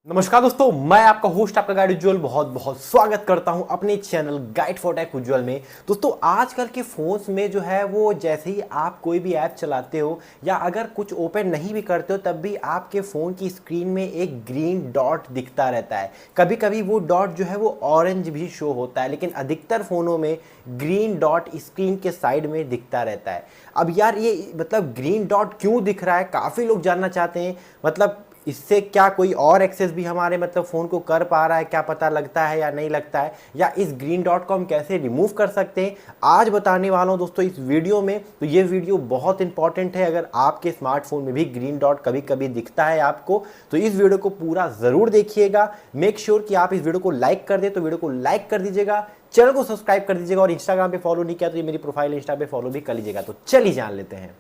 नमस्कार दोस्तों, मैं आपका होस्ट आपका गाइड उज्ज्वल बहुत बहुत स्वागत करता हूं अपने चैनल गाइड फॉर टेक उज्ज्वल में। दोस्तों आजकल के फ़ोन्स में जो है वो जैसे ही आप कोई भी ऐप चलाते हो या अगर कुछ ओपन नहीं भी करते हो तब भी आपके फ़ोन की स्क्रीन में एक ग्रीन डॉट दिखता रहता है। कभी कभी वो डॉट जो है वो ऑरेंज भी शो होता है, लेकिन अधिकतर फ़ोनों में ग्रीन डॉट स्क्रीन के साइड में दिखता रहता है। अब यार ये मतलब ग्रीन डॉट क्यों दिख रहा है, काफ़ी लोग जानना चाहते हैं। मतलब इससे क्या कोई और एक्सेस भी हमारे मतलब फ़ोन को कर पा रहा है, क्या पता लगता है या नहीं लगता है, या इस ग्रीन डॉट को हम कैसे रिमूव कर सकते हैं, आज बताने वाला हूं दोस्तों इस वीडियो में। तो ये वीडियो बहुत इंपॉर्टेंट है। अगर आपके स्मार्टफोन में भी ग्रीन डॉट कभी कभी दिखता है आपको, तो इस वीडियो को पूरा ज़रूर देखिएगा। मेक श्योर कि आप इस वीडियो को लाइक कर दें, तो वीडियो को लाइक कर दीजिएगा, चैनल को सब्सक्राइब कर दीजिएगा और इंस्टाग्राम पे फॉलो नहीं किया तो ये मेरी प्रोफाइल इंस्टा पे फॉलो भी कर लीजिएगा। तो चलिए जान लेते हैं।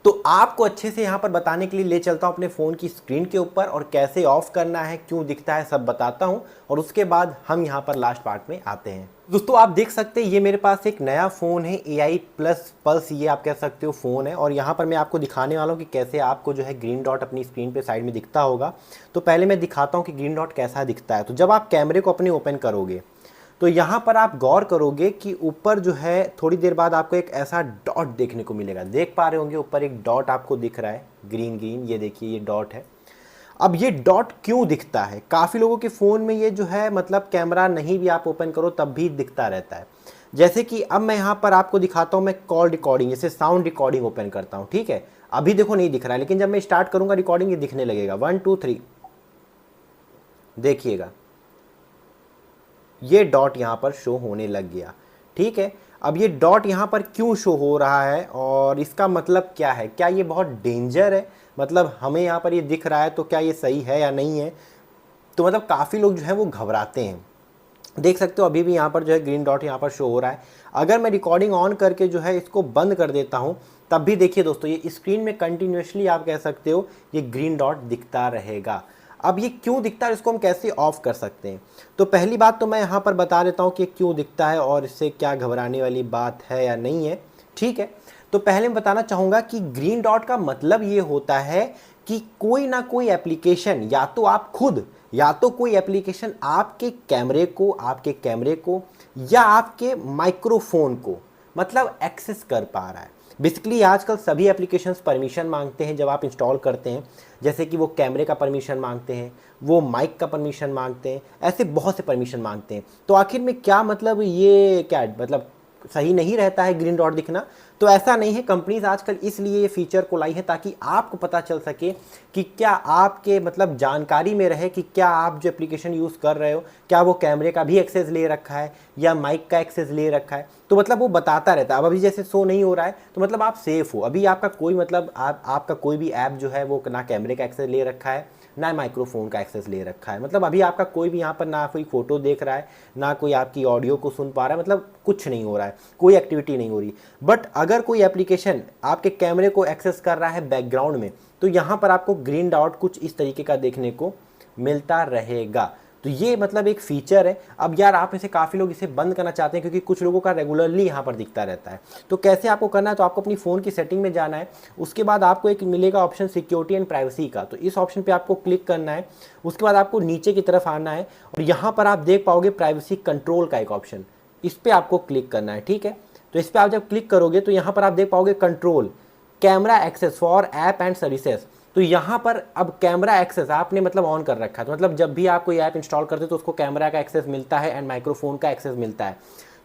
तो आपको अच्छे से यहाँ पर बताने के लिए ले चलता हूँ अपने फ़ोन की स्क्रीन के ऊपर, और कैसे ऑफ करना है, क्यों दिखता है, सब बताता हूँ। और उसके बाद हम यहाँ पर लास्ट पार्ट में आते हैं। दोस्तों आप देख सकते हैं ये मेरे पास एक नया फ़ोन है, AI प्लस पल्स ये आप कह सकते हो फ़ोन है। और यहाँ पर मैं आपको दिखाने वाला हूँ कि कैसे आपको जो है ग्रीन डॉट अपनी स्क्रीन पे साइड में दिखता होगा। तो पहले मैं दिखाता हूँ कि ग्रीन डॉट कैसा दिखता है। तो जब आप कैमरे को अपने ओपन करोगे तो यहाँ पर आप गौर करोगे कि ऊपर जो है थोड़ी देर बाद आपको एक ऐसा डॉट देखने को मिलेगा। देख पा रहे होंगे ऊपर एक डॉट आपको दिख रहा है, ग्रीन ग्रीन, ये देखिए ये डॉट है। अब ये डॉट क्यों दिखता है, काफ़ी लोगों के फ़ोन में ये जो है मतलब कैमरा नहीं भी आप ओपन करो तब भी दिखता रहता है। जैसे कि अब मैं यहाँ पर आपको दिखाता हूँ, मैं कॉल रिकॉर्डिंग जैसे साउंड रिकॉर्डिंग ओपन करता हूँ, ठीक है। अभी देखो नहीं दिख रहा है, लेकिन जब मैं स्टार्ट करूँगा रिकॉर्डिंग ये दिखने लगेगा। 1 2 3 देखिएगा ये डॉट यहाँ पर शो होने लग गया, ठीक है। अब ये डॉट यहाँ पर क्यों शो हो रहा है और इसका मतलब क्या है, क्या ये बहुत डेंजर है, मतलब हमें यहाँ पर ये दिख रहा है तो क्या ये सही है या नहीं है। तो मतलब काफ़ी लोग जो है वो घबराते हैं। देख सकते हो अभी भी यहाँ पर जो है ग्रीन डॉट यहाँ पर शो हो रहा है। अगर मैं रिकॉर्डिंग ऑन करके जो है इसको बंद कर देता हूँ तब भी देखिए दोस्तों ये स्क्रीन में कंटिन्यूसली आप कह सकते हो ये ग्रीन डॉट दिखता रहेगा। अब ये क्यों दिखता है, इसको हम कैसे ऑफ कर सकते हैं। तो पहली बात तो मैं यहाँ पर बता देता हूँ कि क्यों दिखता है और इससे क्या घबराने वाली बात है या नहीं है, ठीक है। तो पहले मैं बताना चाहूँगा कि ग्रीन डॉट का मतलब ये होता है कि कोई ना कोई एप्लीकेशन, या तो आप खुद या तो कोई एप्लीकेशन आपके कैमरे को या आपके माइक्रोफोन को मतलब एक्सेस कर पा रहा है। बेसिकली आजकल सभी एप्लीकेशंस परमिशन मांगते हैं जब आप इंस्टॉल करते हैं, जैसे कि वो कैमरे का परमिशन मांगते हैं, वो माइक का परमिशन मांगते हैं, ऐसे बहुत से परमिशन मांगते हैं। तो आखिर में क्या मतलब ये क्या मतलब सही नहीं रहता है ग्रीन डॉट दिखना? तो ऐसा नहीं है, कंपनीज आजकल इसलिए ये फीचर को लाई है ताकि आपको पता चल सके कि क्या आपके मतलब जानकारी में रहे कि क्या आप जो एप्लीकेशन यूज़ कर रहे हो क्या वो कैमरे का भी एक्सेस ले रखा है या माइक का एक्सेस ले रखा है। तो मतलब वो बताता रहता है। अब अभी जैसे शो नहीं हो रहा है तो मतलब आप सेफ़ हो। अभी आपका कोई मतलब आपका कोई भी ऐप जो है वो ना कैमरे का एक्सेस ले रखा है ना माइक्रोफोन का एक्सेस ले रखा है। मतलब अभी आपका कोई भी यहाँ पर ना कोई फ़ोटो देख रहा है ना कोई आपकी ऑडियो को सुन पा रहा है, मतलब कुछ नहीं हो रहा है, कोई एक्टिविटी नहीं हो रही। बट अगर कोई एप्लीकेशन आपके कैमरे को एक्सेस कर रहा है बैकग्राउंड में तो यहाँ पर आपको ग्रीन डॉट कुछ इस तरीके का देखने को मिलता रहेगा। तो ये मतलब एक फीचर है। अब यार आप में से काफ़ी लोग इसे बंद करना चाहते हैं क्योंकि कुछ लोगों का रेगुलरली यहाँ पर दिखता रहता है। तो कैसे आपको करना है, तो आपको अपनी फ़ोन की सेटिंग में जाना है। उसके बाद आपको एक मिलेगा ऑप्शन सिक्योरिटी एंड प्राइवेसी का, तो इस ऑप्शन पे आपको क्लिक करना है। उसके बाद आपको नीचे की तरफ आना है और यहाँ पर आप देख पाओगे प्राइवेसी कंट्रोल का एक ऑप्शन, इस पर आपको क्लिक करना है, ठीक है। तो इस पर आप जब क्लिक करोगे तो यहाँ पर आप देख पाओगे control camera access for app and services. तो यहाँ पर अब कैमरा एक्सेस आपने मतलब ऑन कर रखा है, तो मतलब जब भी आप कोई ऐप इंस्टॉल करते हो तो उसको कैमरा का एक्सेस मिलता है एंड माइक्रोफोन का एक्सेस मिलता है।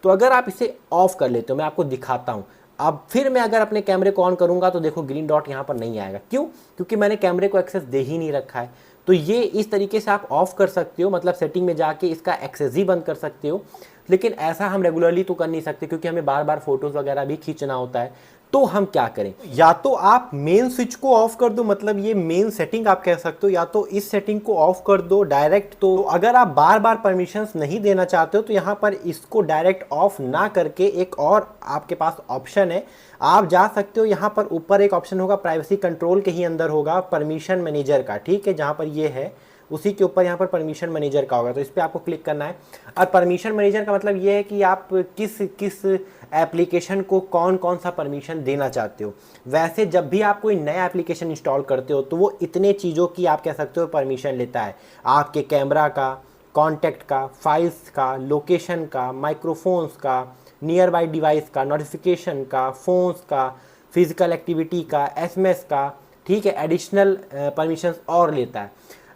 तो अगर आप इसे ऑफ कर लेते हो, मैं आपको दिखाता हूँ। अब फिर मैं अगर अपने कैमरे को ऑन करूँगा तो देखो ग्रीन डॉट यहाँ पर नहीं आएगा। क्यों? क्योंकि मैंने कैमरे को एक्सेस दे ही नहीं रखा है। तो ये इस तरीके से आप ऑफ कर सकते हो, मतलब सेटिंग में जाके इसका एक्सेस ही बंद कर सकते हो। लेकिन ऐसा हम रेगुलरली तो कर नहीं सकते क्योंकि हमें बार बार फोटोज़ वगैरह भी खींचना होता है। तो हम क्या करें, या तो आप मेन स्विच को ऑफ कर दो, मतलब ये मेन सेटिंग आप कह सकते हो, या तो इस सेटिंग को ऑफ कर दो डायरेक्ट। तो अगर आप बार बार परमिशंस नहीं देना चाहते हो तो यहाँ पर इसको डायरेक्ट ऑफ ना करके एक और आपके पास ऑप्शन है, आप जा सकते हो। यहाँ पर ऊपर एक ऑप्शन होगा प्राइवेसी कंट्रोल के ही अंदर होगा परमिशन मैनेजर का, ठीक है, जहाँ पर ये है उसी के ऊपर यहाँ पर परमिशन मैनेजर का होगा, तो इस पर आपको क्लिक करना है। और परमिशन मैनेजर का मतलब ये है कि आप किस किस एप्लीकेशन को कौन कौन सा परमिशन देना चाहते हो। वैसे जब भी आप कोई नया एप्लीकेशन इंस्टॉल करते हो तो वो इतने चीज़ों की आप कह सकते हो परमिशन लेता है, आपके कैमरा का, कॉन्टैक्ट का, फाइल्स का, लोकेशन का, माइक्रोफोन्स का, नियर बाई डिवाइस का, नोटिफिकेशन का, फोन्स का, फिजिकल एक्टिविटी का, एसएमएस का, ठीक है, एडिशनल परमिशंस और लेता है।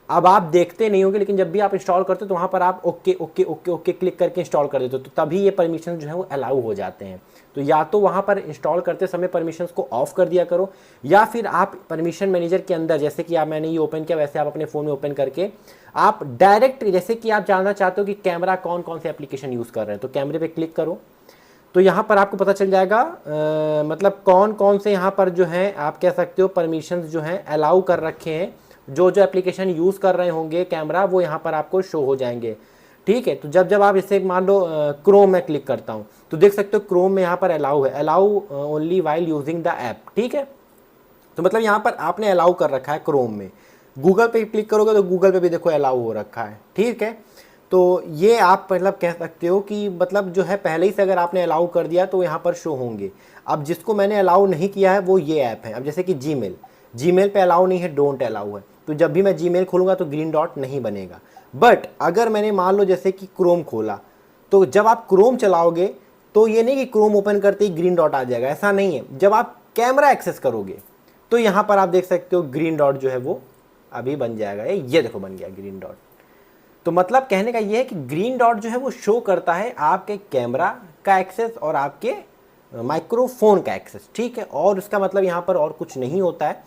अब आप देखते नहीं होंगे, लेकिन जब भी आप इंस्टॉल करते हो तो वहाँ पर आप okay okay okay okay click करके इंस्टॉल कर देते हो, तो तभी ये परमिशन जो है वो अलाउ हो जाते हैं। तो या तो वहाँ पर इंस्टॉल करते समय परमिशंस को ऑफ कर दिया करो, या फिर आप परमिशन मैनेजर के अंदर, जैसे कि आप मैंने ये ओपन किया वैसे आप अपने फ़ोन में ओपन करके आप डायरेक्ट, जैसे कि आप जानना चाहते हो कि कैमरा कौन कौन से एप्लीकेशन यूज़ कर रहे हैं, तो कैमरे पर क्लिक करो, तो यहाँ पर आपको पता चल जाएगा मतलब कौन कौन से यहाँ पर जो है आप कह सकते हो परमिशंस जो हैं अलाउ कर रखे हैं। जो जो एप्लीकेशन यूज़ कर रहे होंगे कैमरा, वो यहाँ पर आपको शो हो जाएंगे, ठीक है। तो जब जब आप इसे मान लो क्रोम में क्लिक करता हूँ तो देख सकते हो क्रोम में यहाँ पर अलाउ है, allow only while using the app, ठीक है। तो मतलब यहाँ पर आपने अलाउ कर रखा है क्रोम में। गूगल पे क्लिक करोगे तो गूगल पे भी देखो अलाउ हो रखा है, ठीक है। तो ये आप मतलब कह सकते हो कि मतलब जो है पहले ही से अगर आपने अलाउ कर दिया तो यहाँ पर शो होंगे। अब जिसको मैंने अलाउ नहीं किया है वो ये ऐप है। अब जैसे कि जीमेल पे अलाउ नहीं है, डोंट अलाउ है, तो जब भी मैं जीमेल खोलूँगा तो ग्रीन डॉट नहीं बनेगा। बट अगर मैंने मान लो जैसे कि क्रोम खोला, तो जब आप क्रोम चलाओगे तो ये नहीं कि क्रोम ओपन करते ही ग्रीन डॉट आ जाएगा, ऐसा नहीं है। जब आप कैमरा एक्सेस करोगे तो यहाँ पर आप देख सकते हो ग्रीन डॉट जो है वो अभी बन जाएगा, ये देखो बन गया ग्रीन डॉट। तो मतलब कहने का ये है कि ग्रीन डॉट जो है वो शो करता है आपके कैमरा का एक्सेस और आपके माइक्रोफोन का एक्सेस, ठीक है। और उसका मतलब यहाँ पर और कुछ नहीं होता है।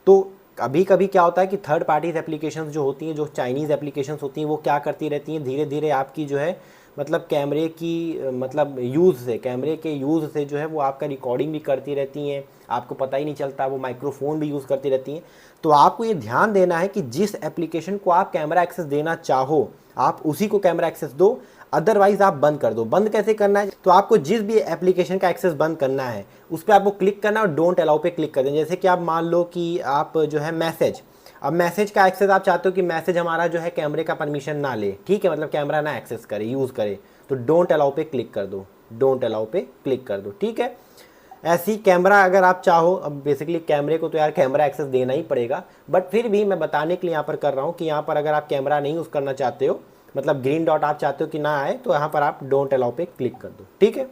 तो कभी कभी क्या होता है कि थर्ड पार्टीज एप्लीकेशंस जो होती हैं, जो चाइनीज़ एप्लीकेशंस होती हैं, वो क्या करती रहती हैं, धीरे धीरे आपकी जो है मतलब कैमरे की मतलब यूज़ से, कैमरे के यूज़ से जो है वो आपका रिकॉर्डिंग भी करती रहती हैं, आपको पता ही नहीं चलता, वो माइक्रोफोन भी यूज़ करती रहती हैं। तो आपको ये ध्यान देना है कि जिस एप्लीकेशन को आप कैमरा एक्सेस देना चाहो आप उसी को कैमरा एक्सेस दो, अदरवाइज आप बंद कर दो। बंद कैसे करना है, तो आपको जिस भी एप्लीकेशन का एक्सेस बंद करना है उस पर आपको क्लिक करना है और डोंट अलाउ पे क्लिक कर दें। जैसे कि आप मान लो कि आप जो है मैसेज, अब मैसेज का एक्सेस आप चाहते हो कि मैसेज हमारा जो है कैमरे का परमिशन ना ले, ठीक है, मतलब कैमरा ना एक्सेस करे, यूज़ करे, तो डोंट अलाउ पे क्लिक कर दो, डोंट अलाउ पे क्लिक कर दो, ठीक है। ऐसी कैमरा अगर आप चाहो, अब बेसिकली कैमरे को तो यार कैमरा एक्सेस देना ही पड़ेगा, बट फिर भी मैं बताने के लिए यहाँ पर कर रहा हूँ कि यहाँ पर अगर आप कैमरा नहीं यूज़ करना चाहते हो, मतलब ग्रीन डॉट आप चाहते हो कि ना आए, तो यहाँ पर आप डोंट अलाउ पे क्लिक कर दो, ठीक है।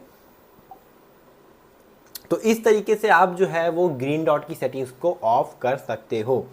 तो इस तरीके से आप जो है वो ग्रीन डॉट की सेटिंग्स को ऑफ कर सकते हो।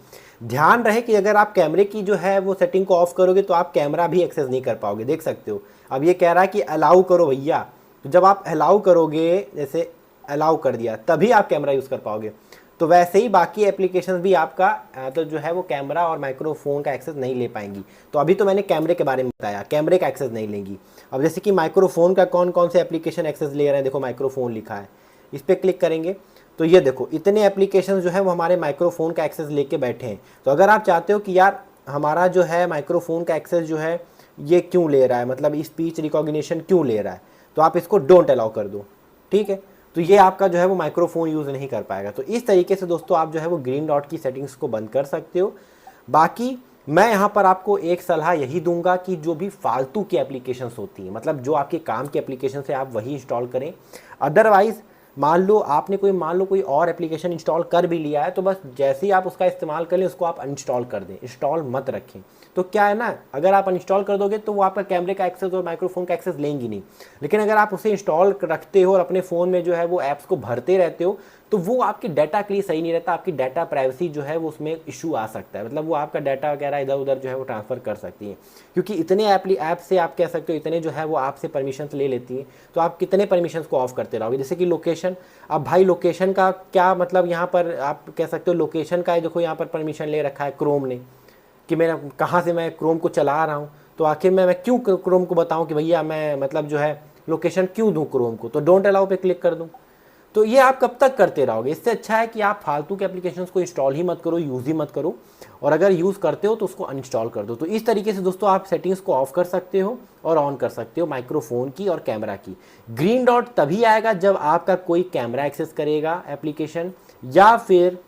ध्यान रहे कि अगर आप कैमरे की जो है वो सेटिंग को ऑफ करोगे तो आप कैमरा भी एक्सेस नहीं कर पाओगे, देख सकते हो। अब ये कह रहा है कि अलाउ करो भैया, तो जब आप अलाउ करोगे, जैसे अलाउ कर दिया, तभी आप कैमरा यूज़ कर पाओगे। तो वैसे ही बाकी एप्लीकेशंस भी आपका तो जो है वो कैमरा और माइक्रोफोन का एक्सेस नहीं ले पाएंगी। तो अभी तो मैंने कैमरे के बारे में बताया, कैमरे का एक्सेस नहीं लेंगी। अब जैसे कि माइक्रोफोन का कौन कौन से एप्लीकेशन एक्सेस ले रहे हैं, देखो माइक्रोफोन लिखा है, इस पर क्लिक करेंगे तो ये देखो इतने एप्लीकेशन जो है वो हमारे माइक्रोफोन का एक्सेस लेके बैठे हैं। तो अगर आप चाहते हो कि यार हमारा जो है माइक्रोफोन का एक्सेस जो है ये क्यों ले रहा है, मतलब स्पीच रिकॉग्निशन क्यों ले रहा है, तो आप इसको डोंट अलाउ कर दो, ठीक है। तो ये आपका जो है वो माइक्रोफोन यूज़ नहीं कर पाएगा। तो इस तरीके से दोस्तों आप जो है वो ग्रीन डॉट की सेटिंग्स को बंद कर सकते हो। बाकी मैं यहाँ पर आपको एक सलाह यही दूंगा कि जो भी फालतू की एप्लीकेशंस होती हैं, मतलब जो आपके काम की एप्लीकेशन है, आप वही इंस्टॉल करें। अदरवाइज़ मान लो आपने कोई और एप्लीकेशन इंस्टॉल कर भी लिया है, तो बस जैसे ही आप उसका इस्तेमाल कर लें उसको आप अनइंस्टॉल कर दें, इंस्टॉल मत रखें। तो क्या है ना, अगर आप अनइंस्टॉल कर दोगे तो वो आपका कैमरे का एक्सेस और माइक्रोफोन का एक्सेस लेंगी नहीं। लेकिन अगर आप उसे इंस्टॉल रखते हो और अपने फ़ोन में जो है वो ऐप्स को भरते रहते हो, तो वो आपके डाटा के लिए सही नहीं रहता। आपकी डाटा प्राइवेसी जो है वो उसमें इशू आ सकता है, मतलब वो आपका डाटा वगैरह इधर उधर जो है वो ट्रांसफ़र कर सकती है, क्योंकि इतने ऐप से आप कह सकते हो इतने जो है वो आपसे परमिशन ले लेती हैं। तो आप कितने परमिशन को ऑफ करते रहोगे। जैसे कि लोकेशन, अब भाई लोकेशन का क्या मतलब, यहाँ पर आप कह सकते हो लोकेशन का देखो यहाँ पर परमिशन ले रखा है क्रोम ने कि मेरा कहाँ से मैं क्रोम को चला रहा हूँ। तो आखिर मैं क्यों क्रोम को बताऊँ कि भैया मैं मतलब जो है लोकेशन क्यों दूँ क्रोम को, तो डोंट अलाउ पे क्लिक कर दूँ। तो ये आप कब तक करते रहोगे। इससे अच्छा है कि आप फालतू के एप्लीकेशंस को इंस्टॉल ही मत करो, यूज़ ही मत करो, और अगर यूज़ करते हो तो उसको अनइंस्टॉल कर दो। तो इस तरीके से दोस्तों आप सेटिंग्स को ऑफ कर सकते हो और ऑन कर सकते हो माइक्रोफोन की और कैमरा की। ग्रीन डॉट तभी आएगा जब आपका कोई कैमरा एक्सेस करेगा एप्लीकेशन या फिर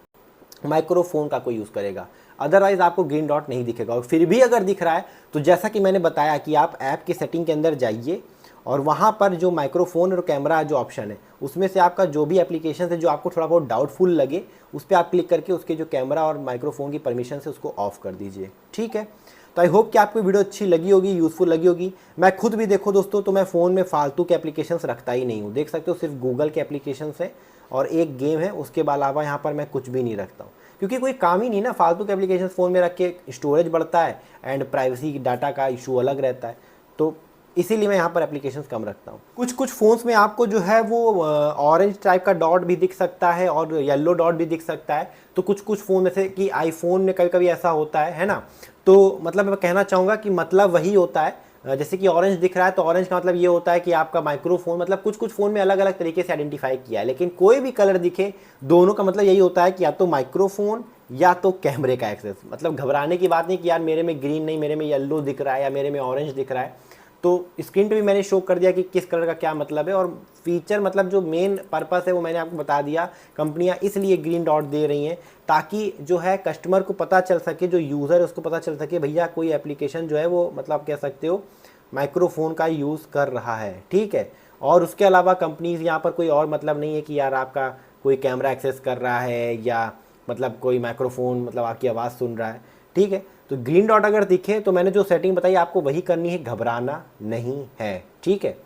माइक्रोफोन का कोई यूज़ करेगा। अदरवाइज आपको ग्रीन डॉट नहीं दिखेगा। और फिर भी अगर दिख रहा है तो जैसा कि मैंने बताया कि आप ऐप की सेटिंग के अंदर जाइए और वहाँ पर जो माइक्रोफोन और कैमरा जो ऑप्शन है उसमें से आपका जो भी एप्लीकेशन है जो आपको थोड़ा बहुत डाउटफुल लगे उस पर आप क्लिक करके उसके जो कैमरा और माइक्रोफोन की परमिशन से उसको ऑफ कर दीजिए। ठीक है, तो आई होप कि आपको वीडियो अच्छी लगी होगी, यूज़फुल लगी होगी। मैं खुद भी देखो दोस्तों तो मैं फ़ोन में फालतू के एप्लीकेशंस रखता ही नहीं हूँ, देख सकते हो सिर्फ गूगल के एप्लीकेशंस है और एक गेम है, उसके अलावा यहाँ पर मैं कुछ भी नहीं रखता हूँ क्योंकि कोई काम ही नहीं ना, फालतू के एप्लीकेशन फ़ोन में रख के स्टोरेज बढ़ता है एंड प्राइवेसी डाटा का इशू अलग रहता है, तो इसीलिए मैं यहाँ पर एप्लीकेशंस कम रखता हूँ। कुछ फ़ोन्स में आपको जो है वो ऑरेंज टाइप का डॉट भी दिख सकता है और येलो डॉट भी दिख सकता है, तो कुछ फ़ोन में से कि आईफोन में कभी कभी ऐसा होता है ना, तो मतलब मैं कहना चाहूँगा कि मतलब वही होता है, जैसे कि ऑरेंज दिख रहा है तो ऑरेंज का मतलब ये होता है कि आपका माइक्रोफोन, मतलब कुछ फ़ोन में अलग अलग तरीके से आइडेंटिफाई किया है, लेकिन कोई भी कलर दिखे दोनों का मतलब यही होता है कि या तो माइक्रोफोन या तो कैमरे का एक्सेस। मतलब घबराने की बात नहीं कि यार मेरे में ग्रीन नहीं, मेरे में येलो दिख रहा है या मेरे में ऑरेंज दिख रहा है, तो स्क्रीन पे भी मैंने शो कर दिया कि किस कलर का क्या मतलब है। और फीचर मतलब जो मेन पर्पस है वो मैंने आपको बता दिया, कंपनियां इसलिए ग्रीन डॉट दे रही हैं ताकि जो है कस्टमर को पता चल सके, जो यूज़र है उसको पता चल सके भैया कोई एप्लीकेशन जो है वो मतलब आप कह सकते हो माइक्रोफोन का यूज़ कर रहा है। ठीक है, और उसके अलावा कंपनीज यहाँ पर कोई और मतलब नहीं है कि यार आपका कोई कैमरा एक्सेस कर रहा है या मतलब कोई माइक्रोफोन मतलब आपकी आवाज़ सुन रहा है। ठीक है, तो ग्रीन डॉट अगर दिखे तो मैंने जो सेटिंग बताई आपको वही करनी है, घबराना नहीं है। ठीक है,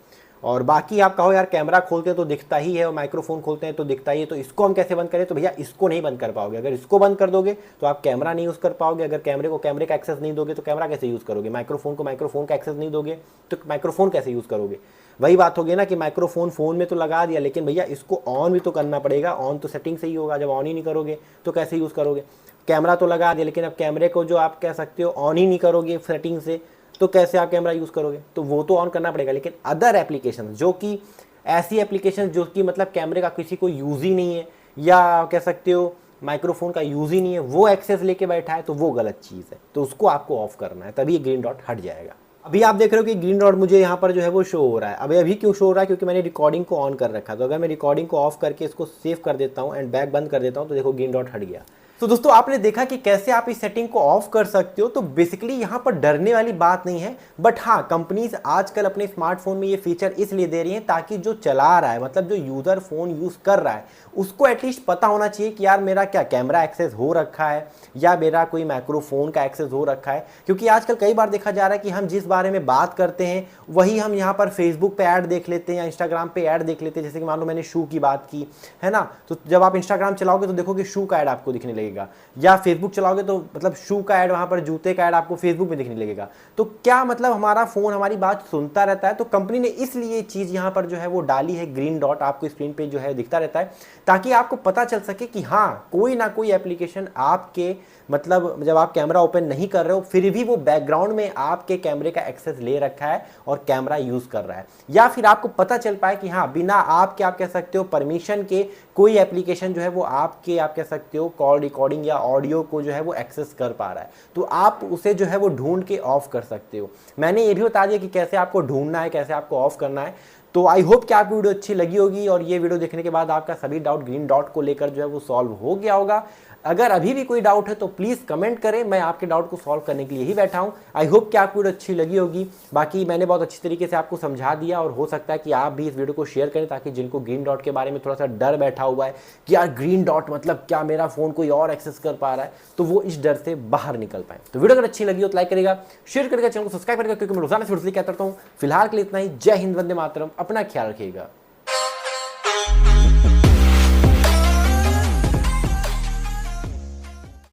और बाकी आप कहो यार कैमरा खोलते हैं तो दिखता ही है और माइक्रोफोन खोलते हैं तो दिखता ही है, तो इसको हम कैसे बंद करें, तो भैया इसको नहीं बंद कर पाओगे। अगर इसको बंद कर दोगे तो आप कैमरा नहीं यूज़ कर पाओगे, अगर कैमरे को कैमरे का एक्सेस नहीं दोगे तो कैमरा कैसे यूज़ करोगे, माइक्रोफोन को माइक्रोफोन का एक्सेस नहीं दोगे तो माइक्रोफोन कैसे यूज़ करोगे। वही बात होगी ना कि माइक्रोफोन फ़ोन में तो लगा दिया लेकिन भैया इसको ऑन भी तो करना पड़ेगा, ऑन तो सेटिंग से ही होगा, जब ऑन ही नहीं करोगे तो कैसे यूज़ करोगे। कैमरा तो लगा दिया लेकिन अब कैमरे को जो आप कह सकते हो ऑन ही नहीं करोगे सेटिंग से, तो कैसे आप कैमरा यूज़ करोगे, तो वो तो ऑन करना पड़ेगा। लेकिन अदर एप्लीकेशन जो कि ऐसी एप्लीकेशन जो कि मतलब कैमरे का किसी को यूज़ ही नहीं है या कह सकते हो माइक्रोफोन का यूज़ ही नहीं है, वो एक्सेस लेके बैठा है, तो वो गलत चीज़ है, तो उसको आपको ऑफ करना है, तभी ग्रीन डॉट हट जाएगा। अभी आप देख रहे हो कि ग्रीन डॉट मुझे यहाँ पर जो है वो शो हो रहा है। अभी क्यों शो हो रहा है, क्योंकि मैंने रिकॉर्डिंग को ऑन कर रखा, तो अगर मैं रिकॉर्डिंग को ऑफ करके इसको सेव कर देता हूँ एंड बैक बंद कर देता हूँ तो देखो ग्रीन डॉट हट गया। तो दोस्तों आपने देखा कि कैसे आप इस सेटिंग को ऑफ कर सकते हो। तो बेसिकली यहाँ पर डरने वाली बात नहीं है, बट हाँ कंपनीज आजकल अपने स्मार्टफोन में ये फीचर इसलिए दे रही हैं ताकि जो चला रहा है मतलब जो यूज़र फ़ोन यूज़ कर रहा है उसको एटलीस्ट पता होना चाहिए कि यार मेरा क्या कैमरा एक्सेस हो रखा है या मेरा कोई माइक्रोफोन का एक्सेस हो रखा है। क्योंकि आजकल कई बार देखा जा रहा है कि हम जिस बारे में बात करते हैं वही हम यहाँ पर फेसबुक पे ऐड देख लेते हैं या इंस्टाग्राम पे ऐड देख लेते हैं। जैसे कि मान लो मैंने शू की बात की है ना, तो जब आप इंस्टाग्राम चलाओगे तो देखोगे शू का ऐड आपको दिखने लगेगा, या फेसबुक चलाओगे तो मतलब शू का ऐड वहाँ पर जूते का ऐड आपको फेसबुक में दिखने लगेगा। तो क्या मतलब हमारा फ़ोन हमारी बात सुनता रहता है। तो कंपनी ने इसलिए चीज़ यहाँ पर जो है वो डाली है, ग्रीन डॉट आपको स्क्रीन पे जो है दिखता रहता है ताकि आपको पता चल सके कि हाँ कोई ना कोई एप्लीकेशन आपके मतलब जब आप कैमरा ओपन नहीं कर रहे हो फिर भी वो बैकग्राउंड में आपके कैमरे का एक्सेस ले रखा है और कैमरा यूज़ कर रहा है, या फिर आपको पता चल पाए कि हाँ बिना आपके आप कह सकते हो परमिशन के कोई एप्लीकेशन जो है वो आपके आप कह सकते हो कॉल रिकॉर्डिंग या ऑडियो को जो है वो एक्सेस कर पा रहा है, तो आप उसे जो है वो ढूंढ के ऑफ कर सकते हो। मैंने ये भी बता दिया कि कैसे आपको ढूंढना है, कैसे आपको ऑफ करना है। तो आई होप कि आपको वीडियो अच्छी लगी होगी और ये वीडियो देखने के बाद आपका सभी डाउट ग्रीन डॉट को लेकर जो है वो सॉल्व हो गया होगा। अगर अभी भी कोई डाउट है तो प्लीज़ कमेंट करें, मैं आपके डाउट को सॉल्व करने के लिए ही बैठा हूं। आई होप कि आपको वीडियो अच्छी लगी होगी। बाकी मैंने बहुत अच्छी तरीके से आपको समझा दिया और हो सकता है कि आप भी इस वीडियो को शेयर करें ताकि जिनको ग्रीन डॉट के बारे में थोड़ा सा डर बैठा हुआ है कि यार ग्रीन डॉट मतलब क्या मेरा फ़ोन कोई और एक्सेस कर पा रहा है, तो वो इस डर से बाहर निकल पाए। तो वीडियो अगर अच्छी लगी हो तो लाइक करेगा, शेयर करेगा, चैनल को सब्सक्राइब करेगा क्योंकि मैं रोजाना वीडियो लेकर आता हूँ। फिलहाल के लिए इतना ही। जय हिंद, वंदे मातरम, अपना ख्याल रखिएगा।